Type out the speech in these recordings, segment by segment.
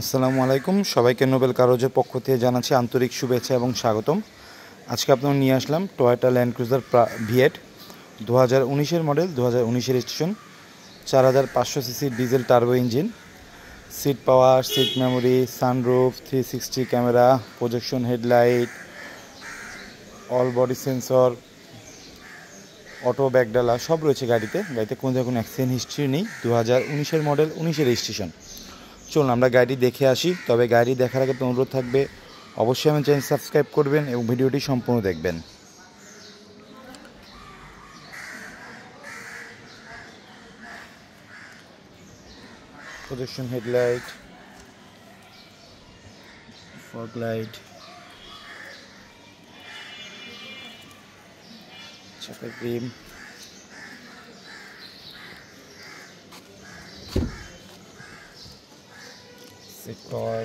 আসসালামু আলাইকুম, সবাইকে নোবেল কারোজের পক্ষ থেকে জানাচ্ছি আন্তরিক শুভেচ্ছা এবং স্বাগতম। আজকে আপনাদের নিয়ে আসলাম টয়োটা ল্যান্ড ক্রুজার ভিএট 2019-এর মডেল, 2019-এর registration, 4500 CC diesel turbo engine, seat power, seat memory, sunroof, 360 camera, projection headlight, all body sensor, auto ব্যাকডালা সব রয়েছে গাড়িতে কোনো অ্যাক্সিডেন্ট হিস্ট্রি নেই। 2019-এর মডেল, 19-এর রেজিস্ট্রেশন। চলুন আমরা গাড়িটি দেখে আসি। তবে গাড়ি দেখার আগে তো অনুরোধ থাকবে, অবশ্যই আমার চ্যানেল সাবস্ক্রাইব করবেন এবং ভিডিওটি সম্পূর্ণ দেখবেন। প্রজেকশন হেডলাইট, ফগ লাইট, চাকার grill, seat power,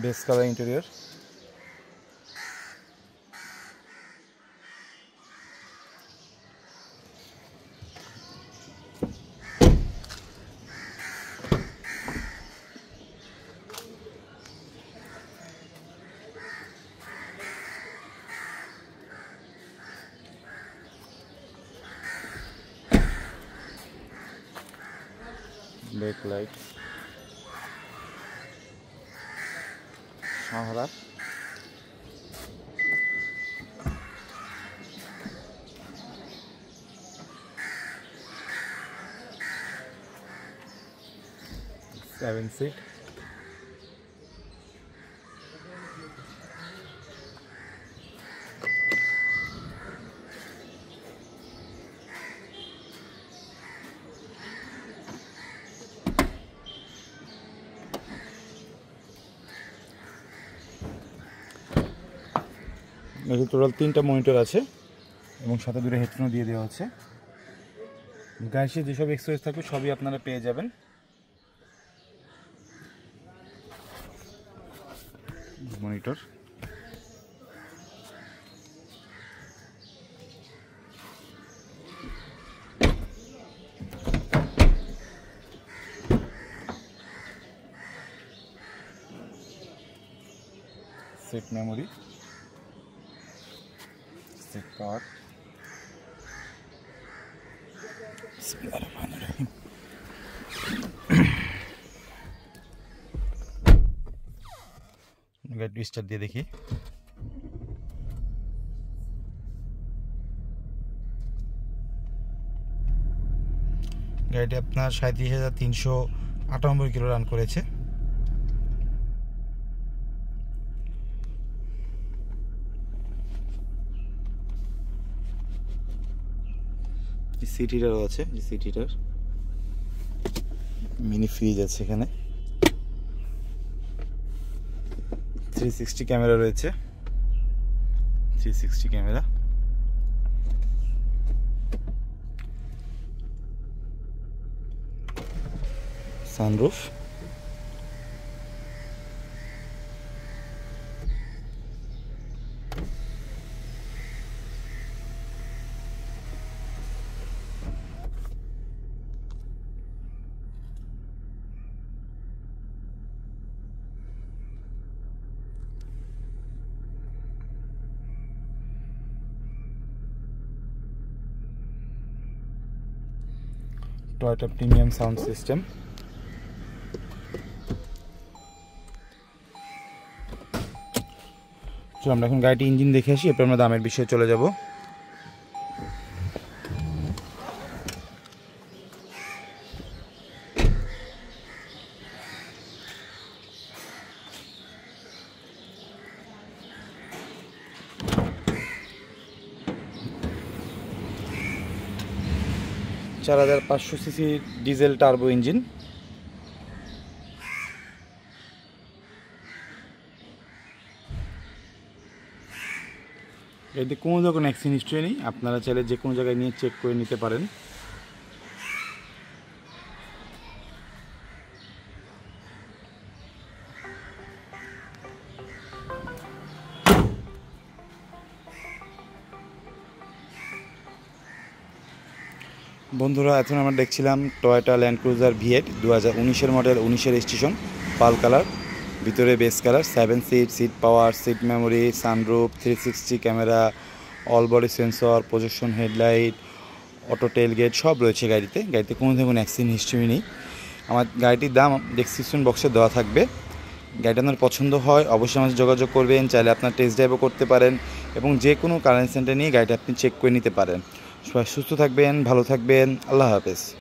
base colour interior. Brake light, সাহারা, সেভেন সিট, এটি টোটাল 3টা মনিটর আছে এবং সাথে 2টা হেডফোনও দিয়ে দেওয়া হচ্ছে। গাড়িতে যেসব এক্সেসরিজ থাকবে সবই আপনারা পেয়ে যাবেন। Monitor, seat memory, seat power, গাড়ি স্টার্ট দিয়ে দেখি। গাড়িটি আপনার 37,398 কিলো রান করেছে। সিট হিটারও আছে, সিট হিটার, মিনি ফ্রিজ আছে এখানে, 360 ক্যামেরা রয়েছে, 360 camera, sunroof, Toyota premium sound system. চলো আমরা এখন গাড়িটি ইঞ্জিন দেখে আসি, এরপর আমরা দামের বিষয়ে চলে যাব। চার 4500 সিসি ডিজেল টার্বো ইঞ্জিন। এতে কোনো যখন অ্যাক্সিডেন্ট হিস্ট্রি নেই, আপনারা চাইলে যে কোনো জায়গায় নিয়ে চেক করে নিতে পারেন। বন্ধুরা, এখন আমরা দেখছিলাম টয়োটা ল্যান্ড ক্রুজার ভিএট 2019-এর মডেল, 19-এর রেজিস্ট্রেশন, পাল কালার, ভিতরে base colour, 7 seat, seat power, seat memory, sunroof, 360 camera, all body sensor, projection headlight, auto tailgate সব রয়েছে গাড়িতে। গাড়িতে কোনো অ্যাক্সিডেন্ট হিস্ট্রি নেই। আমার গাড়িটির দাম ডেসক্রিপশন বক্সে দেওয়া থাকবে। গাড়িটা আপনার পছন্দ হয় অবশ্যই আমাদের যোগাযোগ করবেন। চাইলে আপনার টেস্ট ড্রাইভও করতে পারেন এবং যে কোনো কারেন্ট সেন্টার নিয়ে গাড়িটা আপনি চেক করে নিতে পারেন। সবাই সুস্থ থাকবেন, ভালো থাকবেন, আল্লাহ হাফেজ।